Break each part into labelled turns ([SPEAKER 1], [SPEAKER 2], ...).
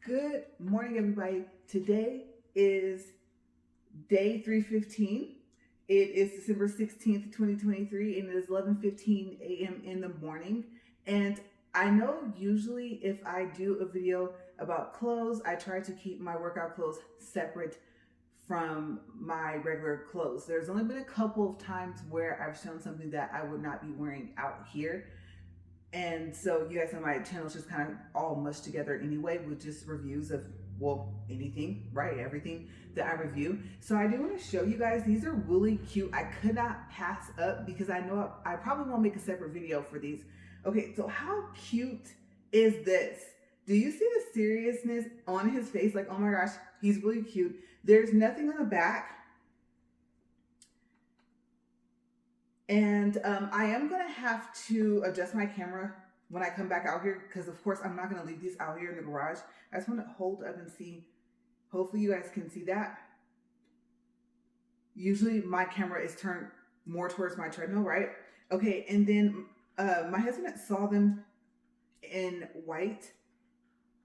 [SPEAKER 1] Good morning, everybody. Today is day 315. It is December 16th, 2023, and it is 11:15 a.m. in the morning. And I know usually if I do a video about clothes, I try to keep my workout clothes separate from my regular clothes. There's only been a couple of times where I've shown something that I would not be wearing out here. And so you guys on my channel is just kind of all mushed together anyway with just reviews of, well, anything, right? Everything that I review. So I do want to show you guys, these are really cute. I could not pass up because I know I probably won't make a separate video for these. Okay, so how cute is this? Do you see the seriousness on his face? Like, oh my gosh, he's really cute. There's nothing on the back. And I am going to have to adjust my camera when I come back out here because, of course, I'm not going to leave these out here in the garage. I just want to hold up and see. Hopefully, you guys can see that. Usually, my camera is turned more towards my treadmill, right? Okay, and then my husband saw them in white.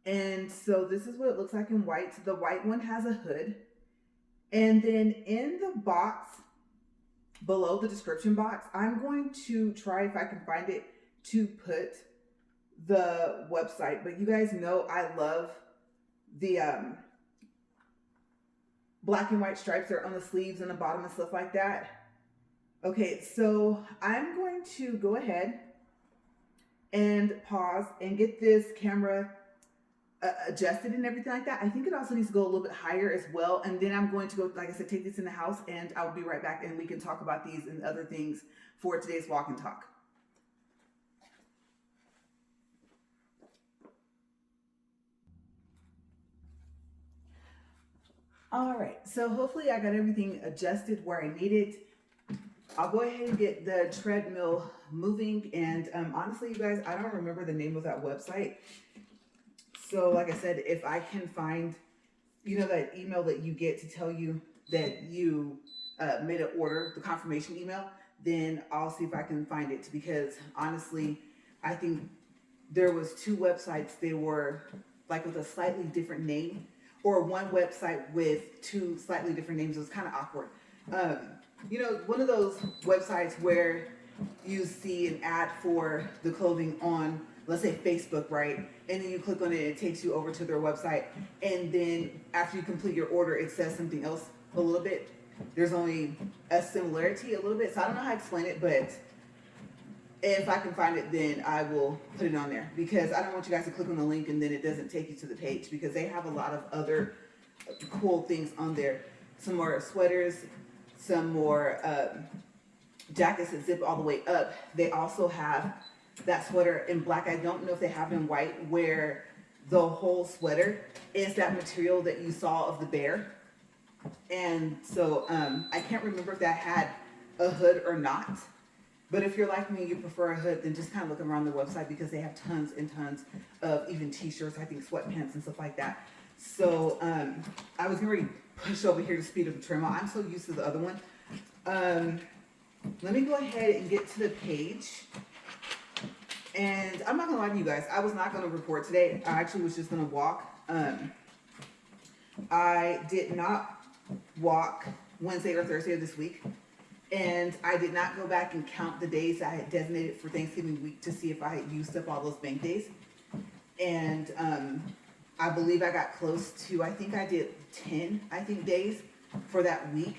[SPEAKER 1] And so this is what it looks like in white. The white one has a hood. And then in the box, below the description box, I'm going to try if I can find it to put the website. But you guys know I love the black and white stripes that are on the sleeves and the bottom and stuff like that. Okay, so I'm going to go ahead and pause and get this camera adjusted and everything like that. I think it also needs to go a little bit higher as well. And then I'm going to go, like I said, take this in the house and I'll be right back and we can talk about these and other things for today's walk and talk. All right, so hopefully I got everything adjusted where I need it. I'll go ahead and get the treadmill moving. And honestly, you guys, I don't remember the name of that website. So like I said, if I can find, you know, that email that you get to tell you that you made an order, the confirmation email, then I'll see if I can find it. Because honestly, I think there was two websites. They were like with a slightly different name, or one website with two slightly different names. It was kind of awkward. You know, one of those websites where you see an ad for the clothing on, let's say Facebook, right? And then you click on it, it takes you over to their website. And then after you complete your order, it says something else a little bit. There's only a similarity a little bit. So I don't know how to explain it, but if I can find it, then I will put it on there. Because I don't want you guys to click on the link and then it doesn't take you to the page. Because they have a lot of other cool things on there. Some more sweaters, some more jackets that zip all the way up. They also have that sweater in black. I don't know if they have it in white, where the whole sweater is that material that you saw of the bear. And so I can't remember if that had a hood or not. But if you're like me, you prefer a hood, then just kind of look around their website because they have tons and tons of even t-shirts, I think sweatpants and stuff like that. So I was going to push over here to speed up the treadmill. I'm so used to the other one. Let me go ahead and get to the page. And I'm not gonna lie to you guys, I was not gonna record today. I actually was just gonna walk. I did not walk Wednesday or Thursday of this week. And I did not go back and count the days I had designated for Thanksgiving week to see if I had used up all those bank days. And I believe I got close to, I think I did 10, days for that week.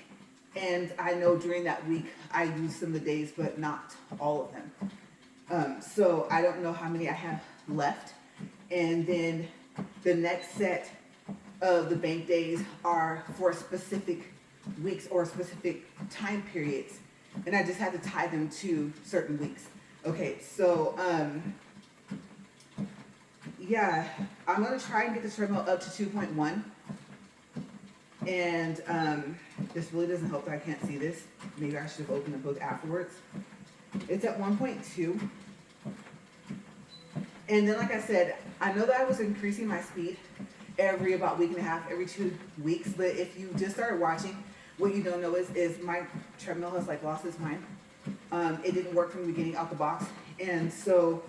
[SPEAKER 1] And I know during that week I used some of the days, but not all of them. So I don't know how many I have left. And then the next set of the bank days are for specific weeks or specific time periods. And I just had to tie them to certain weeks. Okay, so yeah, I'm gonna try and get the treadmill up to 2.1. And this really doesn't help that I can't see this. Maybe I should have opened the book afterwards. It's at 1.2. And then, like I said, I know that I was increasing my speed every about week and a half, every 2 weeks. But if you just started watching, what you don't know is my treadmill has like lost its mind. It didn't work from the beginning out the box. And so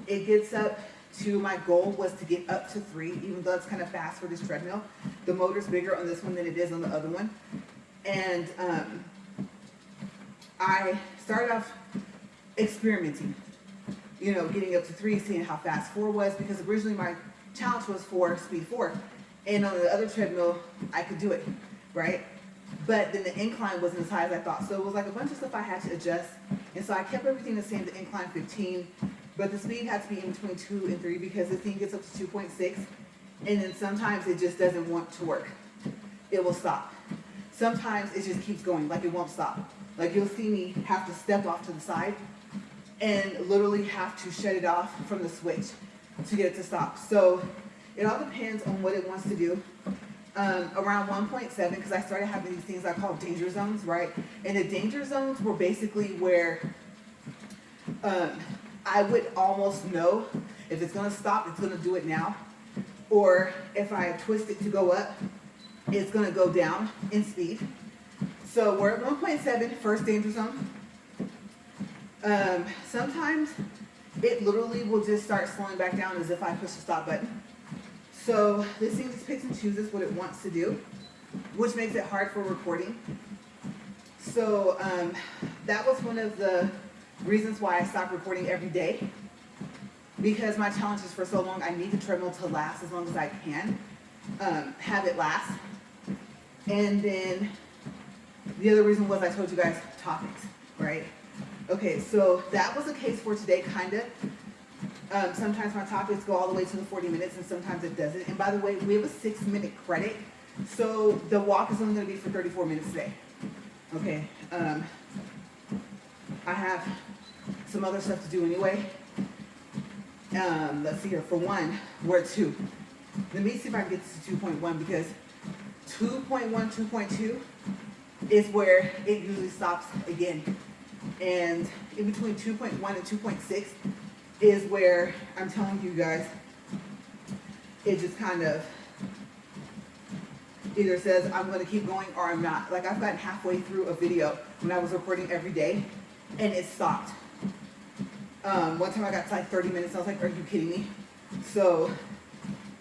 [SPEAKER 1] it gets up 2. My goal was to get up to 3, even though it's kind of fast for this treadmill. The motor's bigger on this one than it is on the other one. And I started off experimenting, you know, getting up to 3, seeing how fast 4 was, because originally my challenge was 4, speed 4. And on the other treadmill, I could do it, right? But then the incline wasn't as high as I thought. So it was like a bunch of stuff I had to adjust. And so I kept everything the same, the incline 15, but the speed had to be in between 2 and 3 because the thing gets up to 2.6. And then sometimes it just doesn't want to work. It will stop. Sometimes it just keeps going, like it won't stop. Like you'll see me have to step off to the side and literally have to shut it off from the switch to get it to stop. So it all depends on what it wants to do. Around 1.7, because I started having these things I call danger zones, right? And the danger zones were basically where I would almost know if it's going to stop, it's going to do it now. Or if I twist it to go up, it's going to go down in speed. So we're at 1.7, first danger zone. Sometimes it literally will just start slowing back down as if I push the stop button. So this thing just picks and chooses what it wants to do, which makes it hard for recording. So that was one of the reasons why I stopped recording every day, because my challenges for so long, I need the treadmill to last as long as I can, have it last. And then the other reason was I told you guys topics, right? Okay, so that was the case for today, kind of. Sometimes my topics go all the way to the 40 minutes and sometimes it doesn't. And by the way, we have a 6-minute credit. So the walk is only going to be for 34 minutes today. Okay. I have some other stuff to do anyway. Let's see here. For 1, we're at 2. Let me see if I can get to 2.1, because 2.1, 2.2 is where it usually stops again. And in between 2.1 and 2.6 is where I'm telling you guys, it just kind of either says I'm going to keep going or I'm not. Like I've gotten halfway through a video when I was recording every day and it stopped. One time I got to like 30 minutes. I was like, are you kidding me? So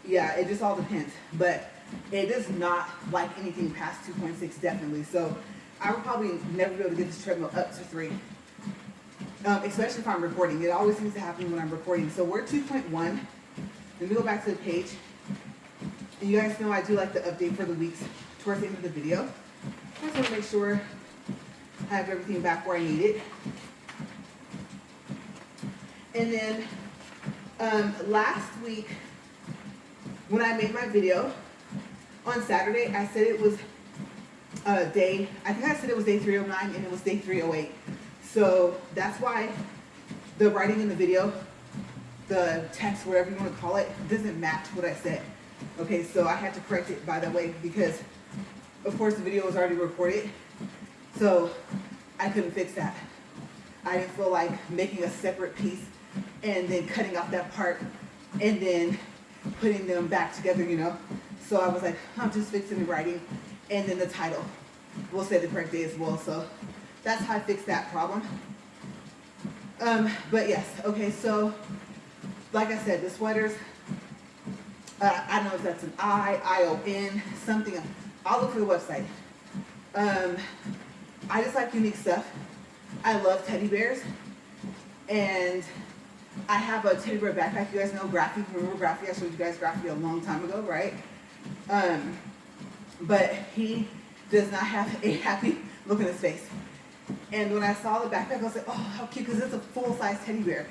[SPEAKER 1] yeah, it just all depends. But it does not like anything past 2.6 definitely. So I would probably never be able to get this treadmill up to 3. Especially if I'm recording. It always seems to happen when I'm recording. So we're 2.1. Let me go back to the page. And you guys know I do like the update for the weeks towards the end of the video. I just want to make sure I have everything back where I need it. And then last week, when I made my video on Saturday, I said it was I think I said it was day 309 and it was day 308. So that's why the writing in the video, the text, whatever you want to call it, doesn't match what I said. Okay, so I had to correct it by the way, because of course the video was already recorded. So I couldn't fix that. I didn't feel like making a separate piece and then cutting off that part and then putting them back together, you know. So I was like, I'm just fixing the writing and then the title will say the correct day as well. So that's how I fixed that problem. But yes, okay, so like I said, the sweaters, I don't know if that's an I-O-N, something. I'll look for the website. I just like unique stuff. I love teddy bears. And I have a teddy bear backpack. You guys know Graffy. Remember Graffy? I showed you guys Graffy a long time ago, right? But he does not have a happy look in his face. And when I saw the backpack, I was like, oh, how cute, because it's a full-size teddy bear.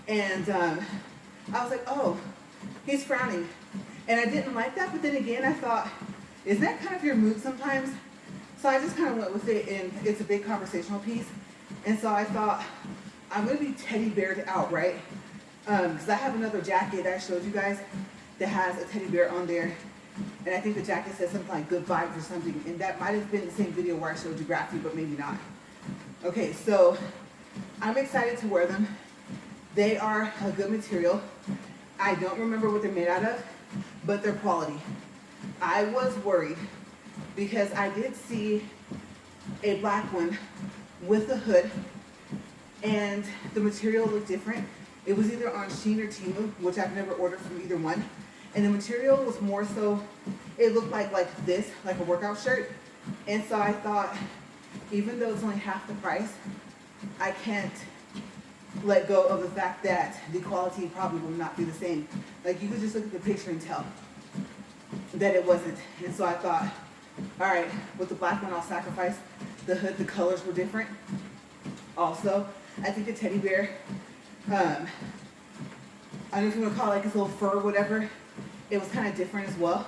[SPEAKER 1] And I was like, oh, he's frowning. And I didn't like that, but then again, I thought, isn't that kind of your mood sometimes? So I just kind of went with it, and it's a big conversational piece. And so I thought, I'm going to be teddy beared out, right? Because I have another jacket that I showed you guys that has a teddy bear on there. And I think the jacket says something like good vibes or something. And that might have been the same video where I showed you Graffy, but maybe not. Okay, so I'm excited to wear them. They are a good material. I don't remember what they're made out of, but they're quality. I was worried because I did see a black one with a hood and the material looked different It was either on Shein or Temu, which I've never ordered from either one. And the material was more so, it looked like this, like a workout shirt. And so I thought, even though it's only half the price, I can't let go of the fact that the quality probably will not be the same. Like, you could just look at the picture and tell that it wasn't. And so I thought, all right, with the black one, I'll sacrifice the hood. The colors were different. Also, I think the teddy bear, I don't know if you want to call it like his little fur or whatever, it was kind of different as well.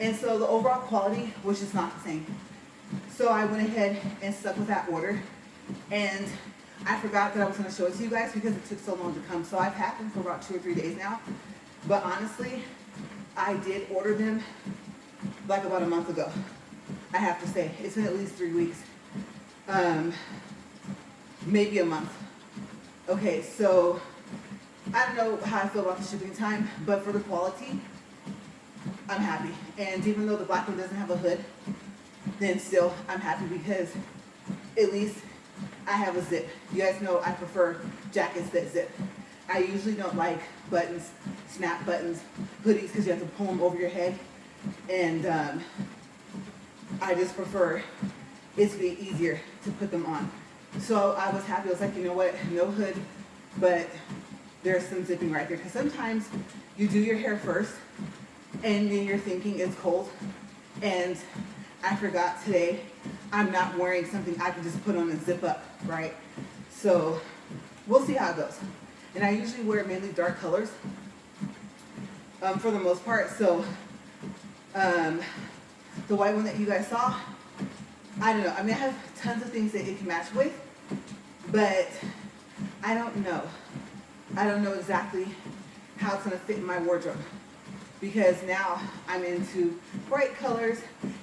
[SPEAKER 1] And so the overall quality was just not the same. So I went ahead and stuck with that order. And I forgot that I was going to show it to you guys because it took so long to come. So I've had them for about 2 or 3 days now. But honestly, I did order them like about a month ago. I have to say, it's been at least 3 weeks. Maybe a month. Okay, so I don't know how I feel about the shipping time, but for the quality, I'm happy. And even though the black one doesn't have a hood, then still I'm happy because at least I have a zip. You guys know I prefer jackets that zip. I usually don't like buttons, snap buttons, hoodies, because you have to pull them over your head. And I just prefer it to be easier to put them on. So I was happy. I was like, you know what, no hood, but there's some zipping right there. Because sometimes you do your hair first, and then you're thinking it's cold. And I forgot today, I'm not wearing something I can just put on and zip up, right? So we'll see how it goes. And I usually wear mainly dark colors for the most part. So the white one that you guys saw, I don't know. I mean, I have tons of things that it can match with, but I don't know. I don't know exactly how it's going to fit in my wardrobe because now I'm into bright colors,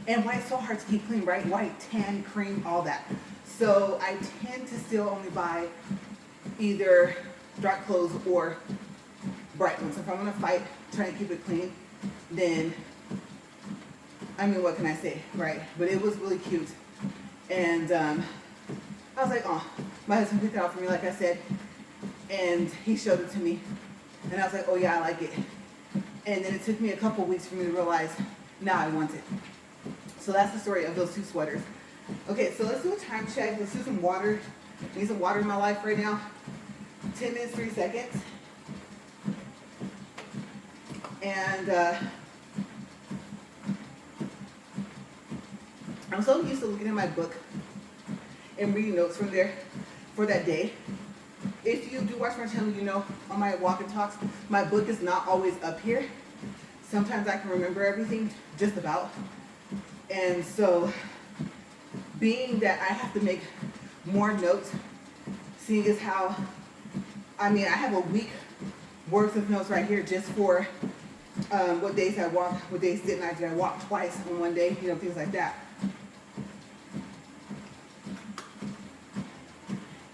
[SPEAKER 1] and white's so hard to keep clean, right? White, tan, cream, all that. So I tend to still only buy either dark clothes or bright ones. If I'm going to fight trying to keep it clean, then, I mean, what can I say, right? But it was really cute. And I was like, oh, my husband picked it out for me, like I said, and he showed it to me. And I was like, oh yeah, I like it. And then it took me a couple weeks for me to realize, now I want it. So that's the story of those 2 sweaters. Okay, so let's do a time check. Let's do some water. I need some water in my life right now. 10 minutes, 3 seconds. And I'm so used to looking at my book and reading notes from there for that day. If you do watch my channel, you know on my walk and talks, my book is not always up here. Sometimes I can remember everything, just about. And so, being that I have to make more notes, seeing as how, I mean, I have a week worth of notes right here just for what days I walked, what days didn't I? Did I walk twice on one day? You know, things like that.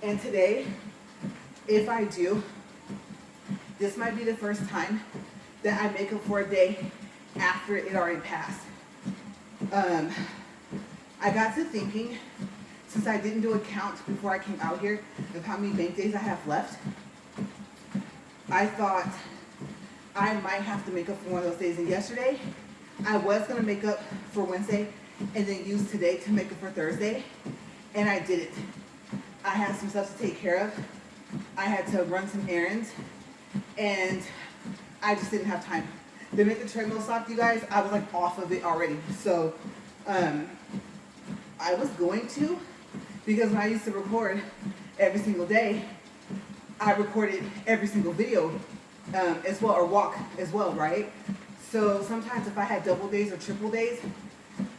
[SPEAKER 1] And today, if I do, this might be the first time that I make up for a day after it already passed. I got to thinking, since I didn't do a count before I came out here of how many bank days I have left, I thought I might have to make up for one of those days. And yesterday, I was going to make up for Wednesday and then use today to make up for Thursday, and I didn't. I had some stuff to take care of. I had to run some errands, and I just didn't have time. To make the treadmill stop, you guys, I was like off of it already. So I was going to, because when I used to record every single day, I recorded every single video as well, or walk as well, right? So sometimes if I had double days or triple days,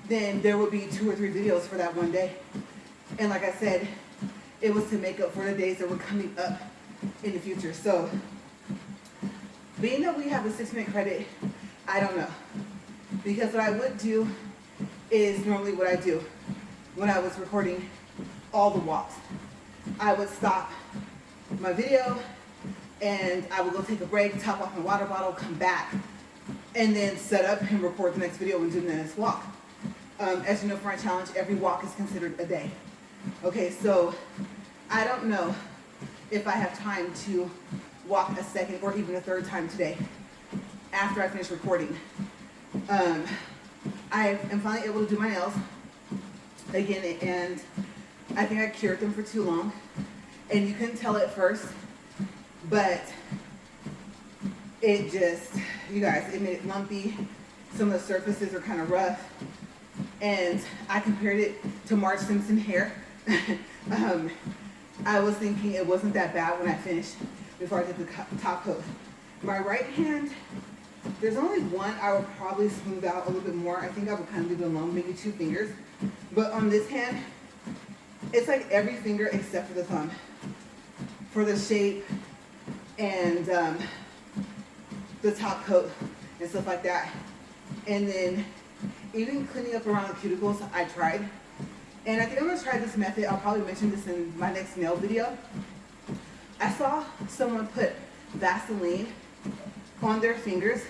[SPEAKER 1] then there would be 2 or 3 videos for that one day. And like I said, it was to make up for the days that were coming up in the future. So, being that we have a 6-minute credit, I don't know. Because what I would do is normally what I do when I was recording all the walks. I would stop my video and I would go take a break, top off my water bottle, come back, and then set up and record the next video and do the next walk. As you know, for my challenge, every walk is considered a day. Okay, so I don't know if I have time to walk a second or even a third time today after I finish recording. I am finally able to do my nails again, and I think I cured them for too long, and you couldn't tell at first, but it just, you guys, it made it lumpy. Some of the surfaces are kind of rough, and I compared it to Marge Simpson hair. I was thinking it wasn't that bad when I finished, before I did the top coat. My right hand, there's only one I would probably smooth out a little bit more. I think I would kind of leave it alone, maybe 2 fingers. But on this hand, it's like every finger except for the thumb, for the shape and the top coat and stuff like that. And then even cleaning up around the cuticles, I tried. And I think I'm gonna try this method. I'll probably mention this in my next nail video. I saw someone put Vaseline on their fingers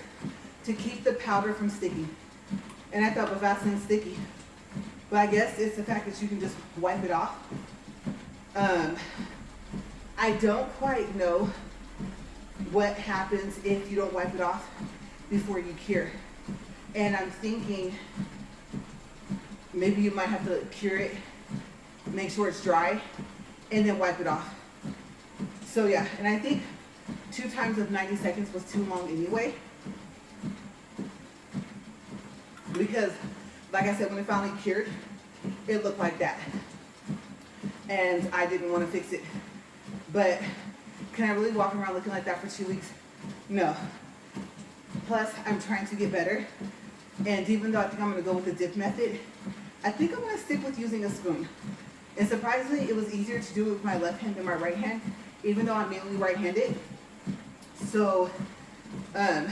[SPEAKER 1] to keep the powder from sticking. And I thought, well, Vaseline's sticky. But I guess it's the fact that you can just wipe it off. I don't quite know what happens if you don't wipe it off before you cure. And I'm thinking maybe you might have to cure it, make sure it's dry, and then wipe it off. So yeah, and I think 2 times of 90 seconds was too long anyway. Because, like I said, when it finally cured, it looked like that. And I didn't want to fix it. But can I really walk around looking like that for 2 weeks? No. Plus, I'm trying to get better. And even though I think I'm going to go with the dip method, I think I'm going to stick with using a spoon. And surprisingly, it was easier to do it with my left hand than my right hand, even though I'm mainly right-handed. So, I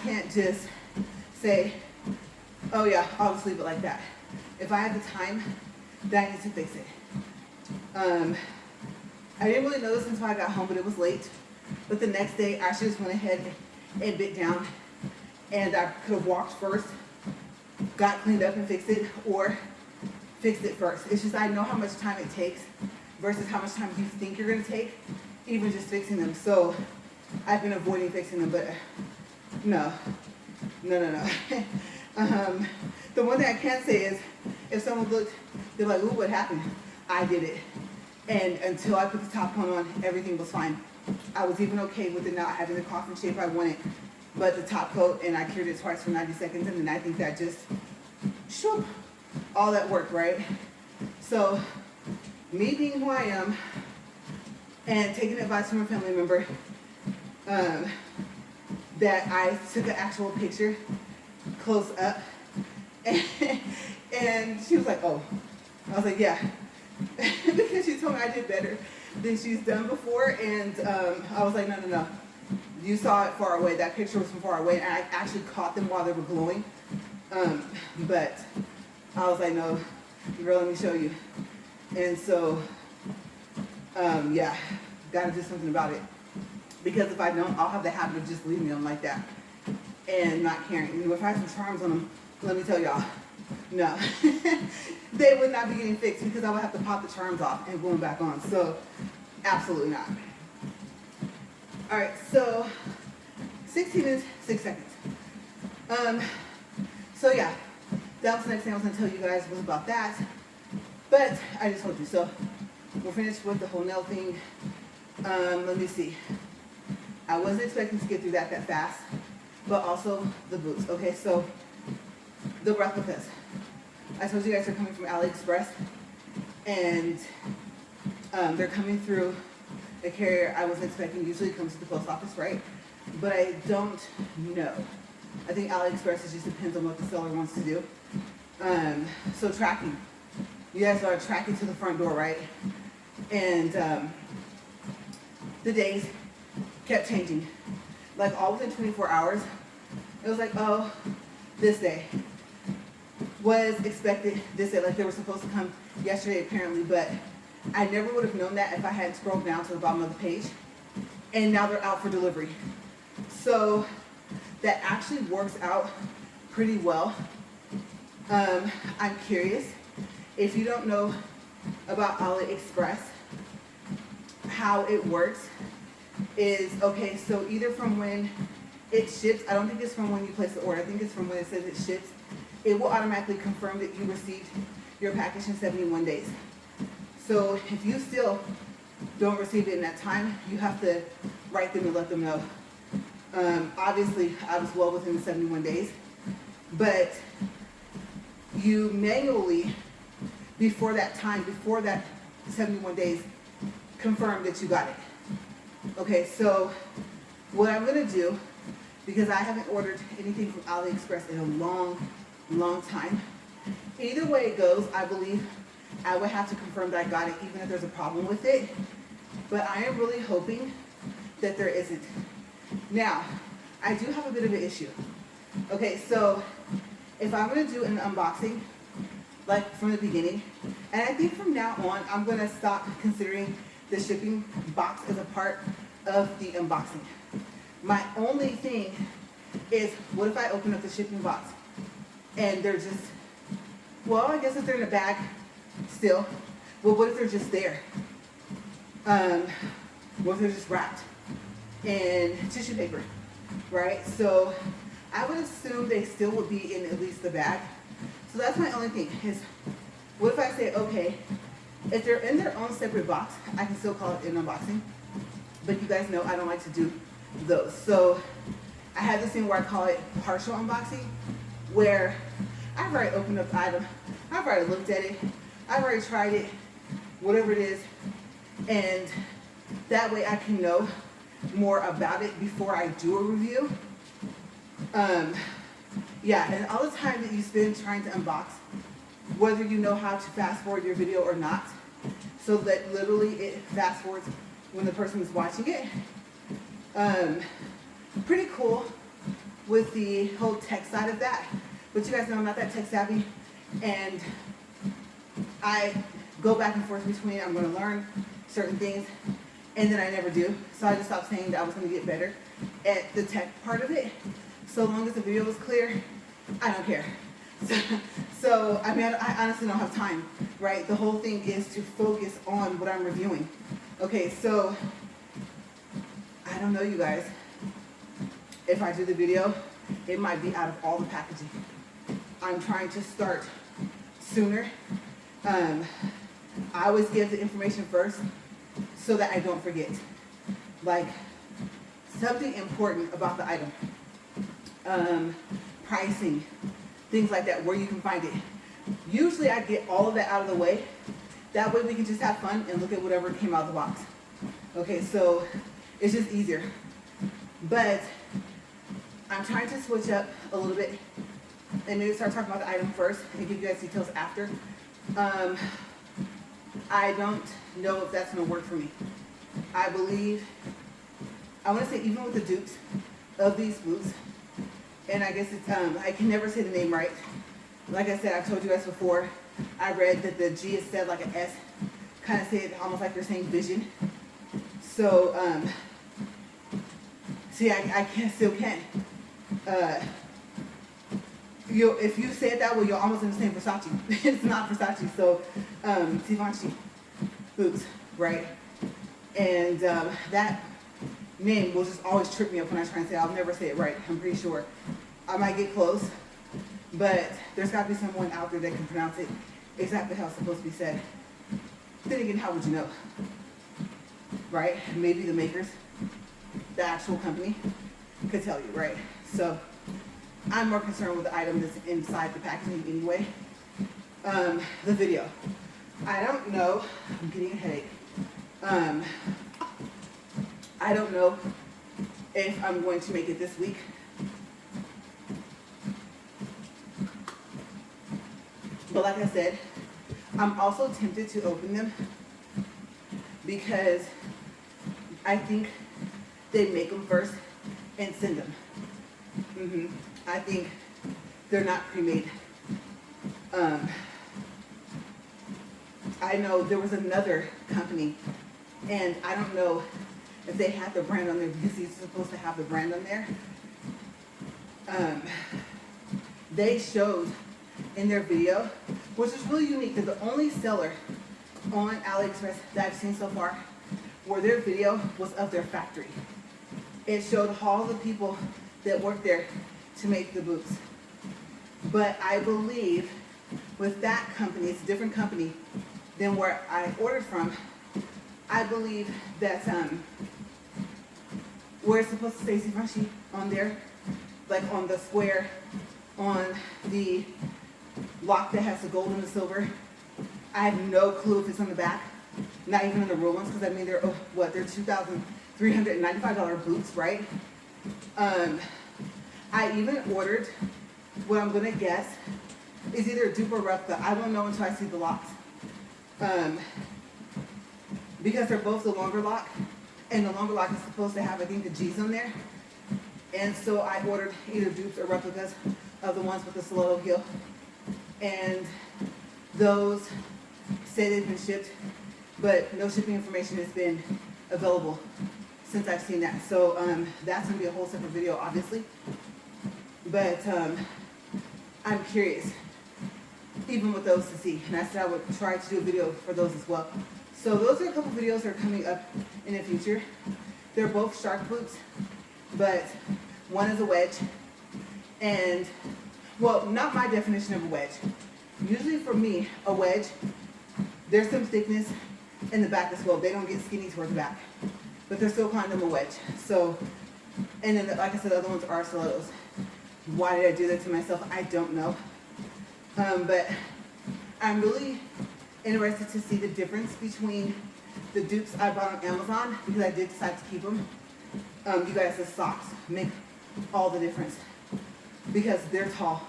[SPEAKER 1] can't just say, oh yeah, I'll just leave it like that. If I have the time, then I need to fix it. I didn't really know this until I got home, but it was late. But the next day, I actually just went ahead and bit down. And I could have walked first, got cleaned up and fixed it, or fixed it first. It's just I know how much time it takes versus how much time you think you're going to take, even just fixing them. So I've been avoiding fixing them, but no. The one thing I can say is if someone looked, they're like, ooh, what happened? I did it. And until I put the top coat on, everything was fine. I was even okay with it not having the coffin shape I wanted, but the top coat, and I cured it twice for 90 seconds, and then I think that just, shoop, all that worked, right? So, me being who I am, and taking advice from a family member, that I took an actual picture close up, and she was like, oh. I was like, yeah. Because she told me I did better than she's done before, and I was like, no. You saw it far away. That picture was from far away, and I actually caught them while they were glowing. But I was like, no, girl, let me show you. And so, yeah, got to do something about it. Because if I don't, I'll have the habit of just leaving them like that and not caring. You know, if I have some charms on them, let me tell y'all, no. They would not be getting fixed because I would have to pop the charms off and glue them back on. So, absolutely not. All right, so 16 is 6 seconds. So yeah, that was the next thing I was gonna tell you guys was about that. But I just told you. So we're finished with the whole nail thing. Let me see. I wasn't expecting to get through that fast, but also the boots. Okay, so the replicas. I told you guys they're coming from AliExpress, and they're coming through a carrier I wasn't expecting. Usually it comes to the post office, right? But I don't know. I think AliExpress, it just depends on what the seller wants to do. So tracking. You guys are tracking to the front door, right? And the days kept changing. Like all within 24 hours, it was like, oh, this day was expected this day. Like they were supposed to come yesterday apparently, but I never would have known that if I hadn't scrolled down to the bottom of the page. And now they're out for delivery. So that actually works out pretty well. I'm curious, if you don't know about AliExpress, how it works, is, okay, so either from when it ships, I don't think it's from when you place the order, I think it's from when it says it ships, it will automatically confirm that you received your package in 71 days. So if you still don't receive it in that time, you have to write them and let them know. Obviously, I was well within the 71 days, but you manually, before that time, before that 71 days, confirm that you got it. Okay, so what I'm gonna do, because I haven't ordered anything from AliExpress in a long time, either way it goes, I believe I would have to confirm that I got it, even if there's a problem with it. But I am really hoping that there isn't. Now, I do have a bit of an issue. Okay, so if I'm gonna do an unboxing, like from the beginning, and I think from now on, I'm gonna stop considering the shipping box as a part of the unboxing. My only thing is, what if I open up the shipping box and they're just, well, I guess if they're in a bag still, well, what if they're just there? What if they're just wrapped in tissue paper, right? So I would assume they still would be in at least the bag. So that's my only thing is, what if I say, okay, if they're in their own separate box, I can still call it an unboxing. But you guys know I don't like to do those. So I have this thing where I call it partial unboxing, where I've already opened up the item, I've already looked at it, I've already tried it, whatever it is, and that way I can know more about it before I do a review. Yeah, and all the time that you spend trying to unbox, whether you know how to fast forward your video or not, so that literally it fast forwards when the person is watching it. Pretty cool with the whole tech side of that, but you guys know I'm not that tech savvy, and I go back and forth between I'm going to learn certain things, and then I never do. So I just stopped saying that I was going to get better at the tech part of it. So long as the video was clear, I don't care. So I mean, I honestly don't have time, right? The whole thing is to focus on what I'm reviewing. Okay, so I don't know, you guys. If I do the video, it might be out of all the packaging. I'm trying to start sooner. I always give the information first so that I don't forget. Like, something important about the item. Pricing, things like that, where you can find it. Usually I get all of that out of the way. That way we can just have fun and look at whatever came out of the box. Okay, so it's just easier. But I'm trying to switch up a little bit and maybe start talking about the item first and give you guys details after. I don't know if that's gonna work for me. I believe, I wanna say even with the dupes of these boots, and I guess it's, I can never say the name right. Like I said, I've told you guys before, I read that the G is said like an S, kind of say it almost like they're saying vision. So, see, I still can't. If you say it that way, you're almost in the same Versace. It's not Versace, so Givenchy boots, right? And that name will just always trip me up when I try and say it. I'll never say it right, I'm pretty sure. I might get close, but there's got to be someone out there that can pronounce it exactly how it's supposed to be said. Then again, how would you know? Right? Maybe the makers, the actual company, could tell you, right? So I'm more concerned with the item that's inside the packaging anyway. The video. I don't know. I'm getting a headache. I don't know if I'm going to make it this week. But like I said, I'm also tempted to open them because I think they make them first and send them. I think they're not pre-made. I know there was another company, and I don't know if they had the brand on there because these are supposed to have the brand on there. They showed in their video, which is really unique. They're the only seller on AliExpress that I've seen so far where their video was of their factory. It showed all the people that worked there to make the boots. But I believe with that company, it's a different company than where I ordered from. I believe that where it's supposed to say Givenchy on there, like on the square, on the lock that has the gold and the silver, I have no clue if it's on the back, not even on the real ones, because I mean they're they're $2,395 boots, right? I even ordered what I'm gonna guess is either a dupe or replica. I won't know until I see the locks, because they're both the longer lock, and the longer lock is supposed to have, I think, the G's on there, and so I ordered either dupes or replicas of the ones with the stiletto heel, and those say they've been shipped, but no shipping information has been available since I've seen that. So that's gonna be a whole separate video, obviously. But I'm curious, even with those, to see. And I said I would try to do a video for those as well. So those are a couple videos that are coming up in the future. They're both shark boots, but one is a wedge. And, well, not my definition of a wedge. Usually for me, a wedge, there's some thickness in the back as well. They don't get skinny towards the back, but they're still calling them a wedge. So, and then, like I said, the other ones are stilettos. Why did I do that to myself? I don't know. But I'm really interested to see the difference between the dupes I bought on Amazon, because I did decide to keep them. You guys, the socks make all the difference because they're tall.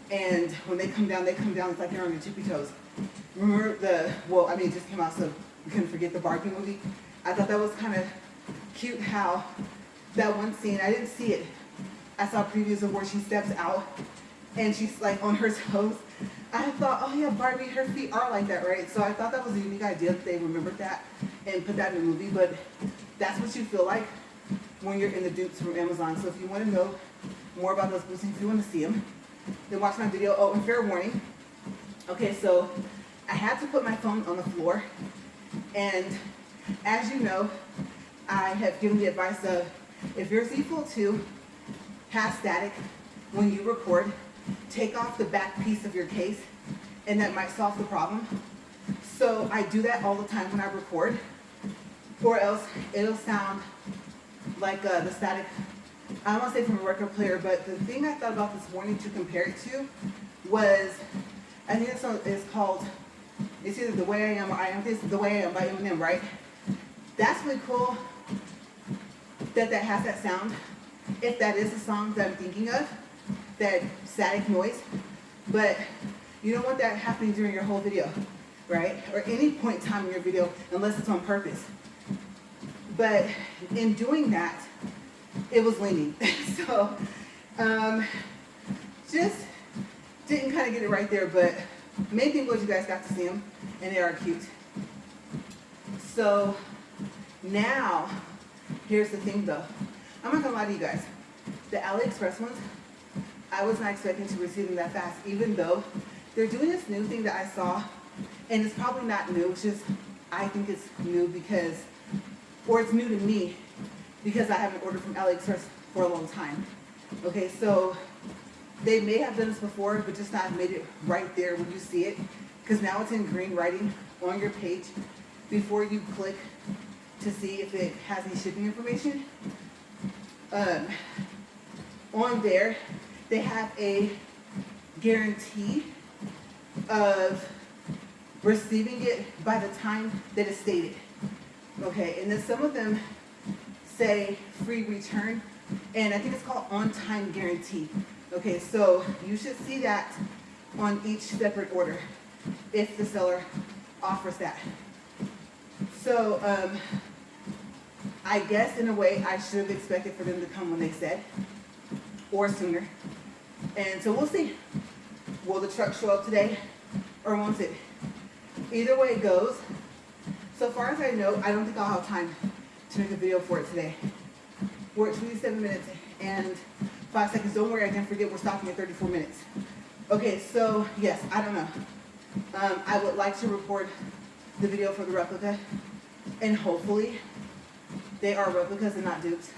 [SPEAKER 1] And when they come down, it's like they're on your tippy toes. Remember it just came out, so we couldn't forget the Barbie movie. I thought that was kind of cute how that one scene, I didn't see it. I saw previews of where she steps out and she's like on her toes. I thought, oh yeah, Barbie, her feet are like that, right? So I thought that was a unique idea that they remembered that and put that in the movie, but that's what you feel like when you're in the dupes from Amazon. So if you want to know more about those boots, if you want to see them, then watch my video. Oh, and fair warning. Okay, so I had to put my phone on the floor, and as you know, I have given the advice of if your Z Fold 2 has static when you record, take off the back piece of your case, and that might solve the problem. So I do that all the time when I record, or else it'll sound like the static. I don't want to say from a record player, but the thing I thought about this morning to compare it to was, I think this song is called, it's either The Way I Am or I Am This, The Way I Am by Eminem, right? That's really cool that has that sound, if that is the song that I'm thinking of, that static noise. But you don't want that happening during your whole video, right? Or any point in time in your video, unless it's on purpose. But in doing that, it was leaning. So, just didn't kind of get it right there, but main thing was you guys got to see them, and they are cute. So, now, here's the thing though. I'm not gonna lie to you guys. The AliExpress ones, I was not expecting to receive them that fast, even though they're doing this new thing that I saw, and it's probably not new, it's just, I think it's new because, or it's new to me, because I haven't ordered from AliExpress for a long time. Okay, so they may have done this before, but just not made it right there when you see it, because now it's in green writing on your page before you click to see if it has any shipping information. On there, they have a guarantee of receiving it by the time that it's stated. Okay, and then some of them say free return, and I think it's called on-time guarantee. Okay, so you should see that on each separate order if the seller offers that. So I guess in a way I should have expected for them to come when they said, or sooner. And so we'll see. Will the truck show up today or won't it? Either way it goes, so far as I know, I don't think I'll have time to make a video for it today. We're at 27 minutes and 5 seconds. Don't worry, I didn't forget we're stopping at 34 minutes. Okay, so yes, I don't know. I would like to record the video for the replica And hopefully they are replicas and not dupes,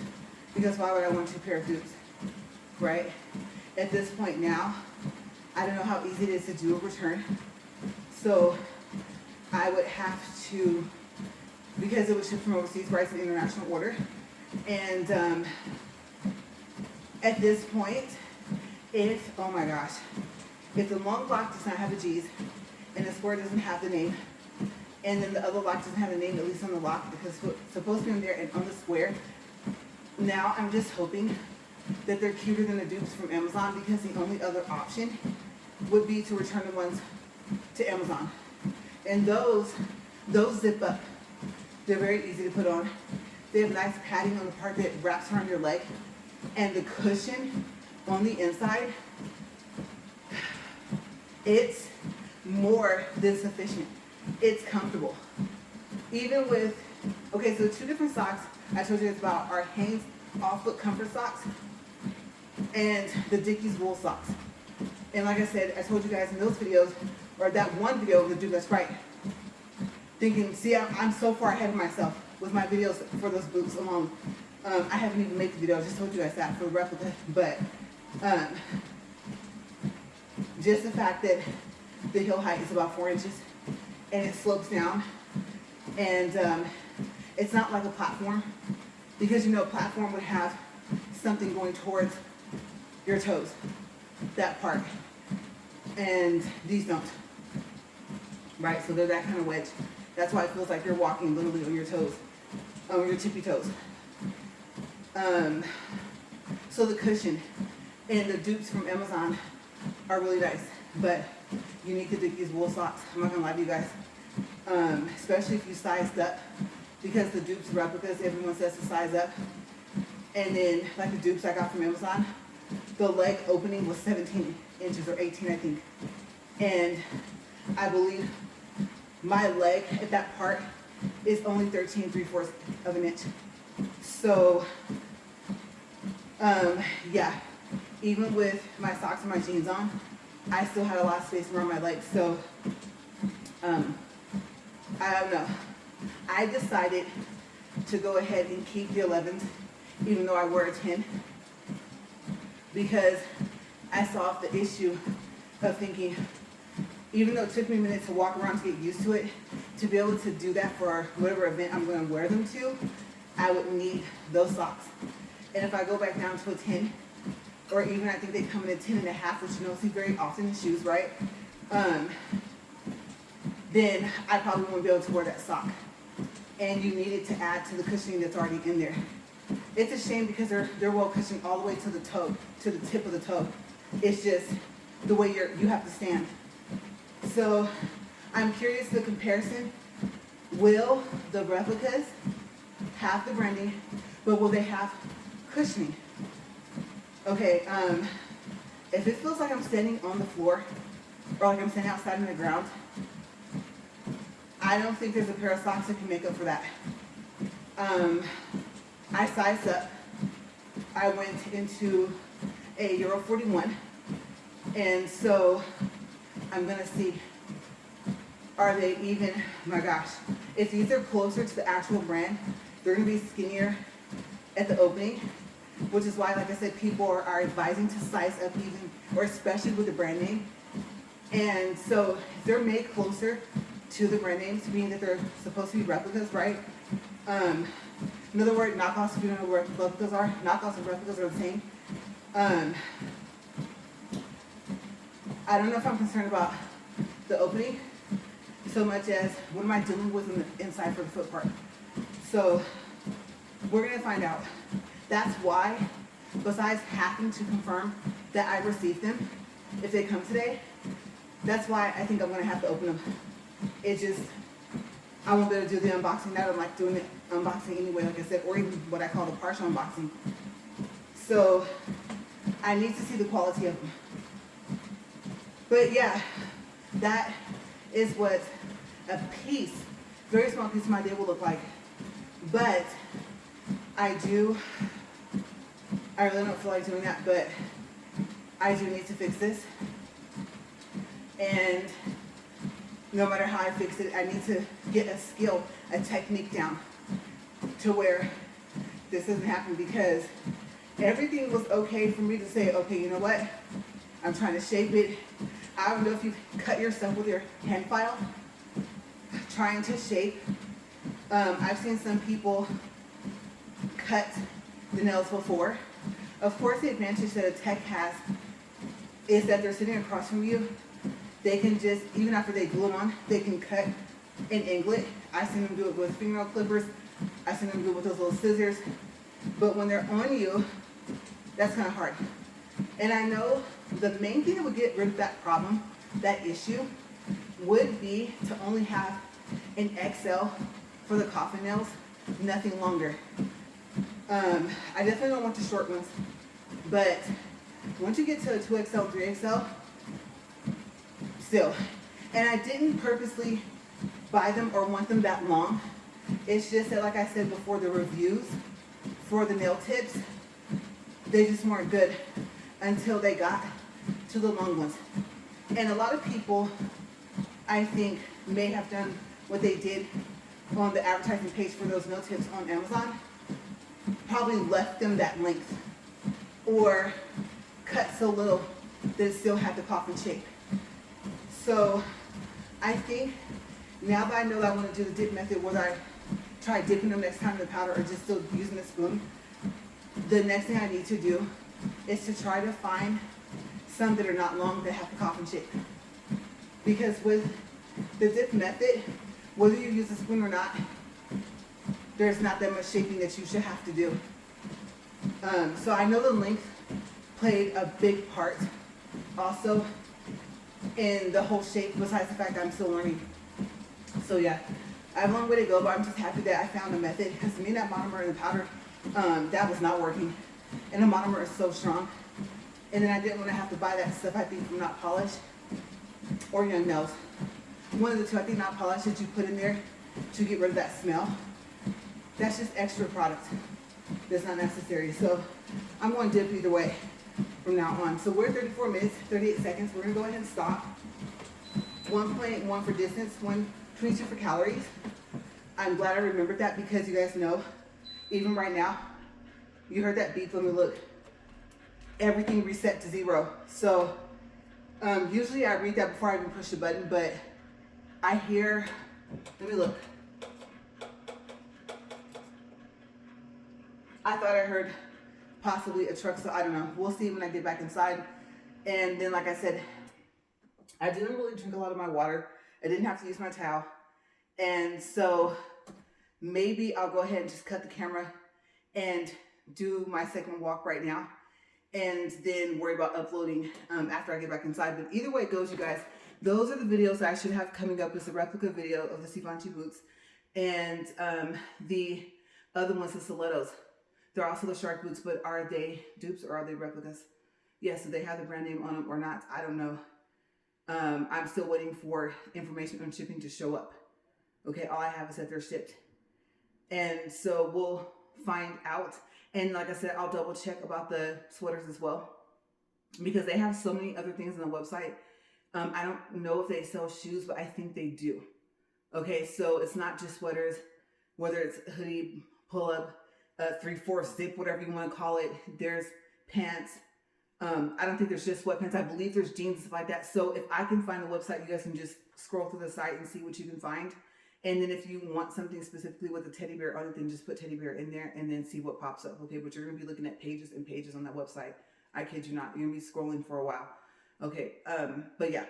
[SPEAKER 1] because why would I want two pair of dupes, right? At this point now, I don't know how easy it is to do a return. So I would have to, because it was shipped from overseas, right, it's an international order. And at this point, if, oh my gosh, if the long block does not have the G's and the square doesn't have the name, and then the other lock doesn't have the name, at least on the lock, because it's supposed to be on there and on the square, now I'm just hoping that they're cuter than the dupes from Amazon, because the only other option would be to return the ones to Amazon. And those zip up. They're very easy to put on. They have nice padding on the part that wraps around your leg. And the cushion on the inside, it's more than sufficient. It's comfortable. Even with, okay, so 2 different socks I told you it's about are Hanes all-foot comfort socks and the Dickies wool socks. And like I said, I told you guys in those videos, or that one video of the dude that's right, thinking, see, I'm so far ahead of myself with my videos for those boots alone. I haven't even made the video, I just told you guys that for the replica. But just the fact that the heel height is about 4 inches and it slopes down, and it's not like a platform, because you know platform would have something going towards your toes, that part, and these don't, right? So they're that kind of wedge. That's why it feels like you're walking literally on your toes, on your tippy toes. So the cushion and the dupes from Amazon are really nice, but you need the Dickies wool socks. I'm not gonna lie to you guys, especially if you sized up, because the dupes replicas, everyone says to size up. And then like the dupes I got from Amazon, the leg opening was 17 inches or 18, I think. And I believe my leg at that part is only 13 3/4 of an inch. So, yeah, even with my socks and my jeans on, I still had a lot of space around my legs. So, I don't know. I decided to go ahead and keep the 11s, even though I wear a 10, because I solved the issue of thinking, even though it took me a minute to walk around to get used to it, to be able to do that for whatever event I'm going to wear them to, I would need those socks. And if I go back down to a 10, or even I think they come in a 10 and a half, which you don't see very often in shoes, right? Then I probably won't be able to wear that sock. And you need it to add to the cushioning that's already in there. It's a shame because they're well cushioned all the way to the toe, to the tip of the toe. It's just the way you have to stand. So I'm curious the comparison. Will the replicas have the branding, but will they have cushioning? Okay, if it feels like I'm standing on the floor, or like I'm standing outside on the ground, I don't think there's a pair of socks that can make up for that. I sized up. I went into a Euro 41, and so I'm gonna see, are they even, my gosh, if these are closer to the actual brand, they're gonna be skinnier at the opening, which is why, like I said, people are advising to size up even, or especially with the brand name. And so if they're made closer to the brand names, meaning that they're supposed to be replicas, right? In other words, knockoffs, if you don't know what replicas are, knockoffs and replicas are the same. I don't know if I'm concerned about the opening so much as what am I dealing with in the inside for the foot part. So we're gonna find out. That's why, besides having to confirm that I received them, if they come today, that's why I think I'm gonna have to open them. It just, I won't be able to do the unboxing. I don't like doing the unboxing anyway, like I said, or even what I call the partial unboxing. So I need to see the quality of them. But yeah, that is what a piece, very small piece of my day will look like. But I really don't feel like doing that, but I do need to fix this. And no matter how I fix it, I need to get a skill, a technique down to where this doesn't happen, because everything was okay for me to say, okay, you know what? I'm trying to shape it. I don't know if you've cut yourself with your hand file, trying to shape. I've seen some people cut the nails before. Of course, the advantage that a tech has is that they're sitting across from you. They can just, even after they glue them on, they can cut and angle it. I've seen them do it with fingernail clippers. I've seen them do it with those little scissors. But when they're on you, that's kind of hard. And I know the main thing that would get rid of that problem, that issue, would be to only have an XL for the coffin nails, nothing longer. I definitely don't want the short ones, but once you get to a 2XL, 3XL, still. And I didn't purposely buy them or want them that long. It's just that, like I said before, the reviews for the nail tips, they just weren't good until they got to the long ones. And a lot of people, I think, may have done what they did on the advertising page for those nail tips on Amazon, probably left them that length or cut so little that it still had the coffin shape. So I think now that I know that I want to do the dip method, whether I try dipping them next time in the powder or just still using a spoon, the next thing I need to do is to try to find some that are not long that have the coffin shape. Because with the dip method, whether you use a spoon or not, there's not that much shaping that you should have to do. So I know the length played a big part also in the whole shape, besides the fact that I'm still learning. So yeah, I have a long way to go, but I'm just happy that I found a method, because to me that monomer in the powder, that was not working. And the monomer is so strong. And then I didn't want to have to buy that stuff, I think, from Not Polished or Young Nails. One of the two, I think Not Polished, that you put in there to get rid of that smell. That's just extra product that's not necessary. So I'm going to dip either way from now on. So we're 34 minutes, 38 seconds. We're going to go ahead and stop. 1.1 for distance, 122 for calories. I'm glad I remembered that, because you guys know, even right now, you heard that beep. Let me look. Everything reset to 0. So usually I read that before I even push the button, but I hear, let me look. I thought I heard possibly a truck, so I don't know. We'll see when I get back inside. And then, like I said, I didn't really drink a lot of my water. I didn't have to use my towel. And so maybe I'll go ahead and just cut the camera and do my second walk right now, and then worry about uploading after I get back inside. But either way it goes, you guys, those are the videos that I should have coming up. Is a replica video of the Givenchy boots, and the other one's the stilettos. They're also the shark boots, but are they dupes or are they replicas? Yes, so they have the brand name on them or not, I don't know. I'm still waiting for information on shipping to show up. Okay, all I have is that they're shipped. And so we'll find out. And like I said, I'll double check about the sweaters as well, because they have so many other things on the website. I don't know if they sell shoes, but I think they do. Okay, so it's not just sweaters, whether it's hoodie, pull-up, 3/4 zip, whatever you want to call it. There's pants. I don't think there's just sweatpants. I believe there's jeans and stuff like that. So if I can find the website, you guys can just scroll through the site and see what you can find. And then if you want something specifically with a teddy bear on it, then just put teddy bear in there and then see what pops up. Okay, but you're going to be looking at pages and pages on that website. I kid you not. You're going to be scrolling for a while. Okay, but yeah.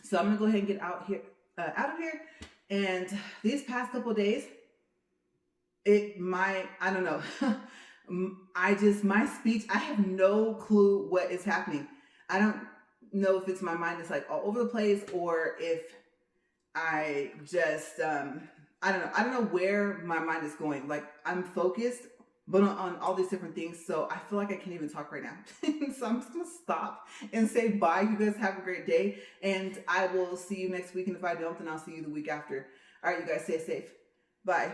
[SPEAKER 1] So I'm going to go ahead and get out of here. And these past couple of days, I don't know. My speech, I have no clue what is happening. I don't know if it's my mind is like all over the place, or if I just, I don't know. I don't know where my mind is going. Like, I'm focused, but on all these different things. So I feel like I can't even talk right now. So I'm just going to stop and say bye. You guys have a great day. And I will see you next week. And if I don't, then I'll see you the week after. All right, you guys stay safe. Bye.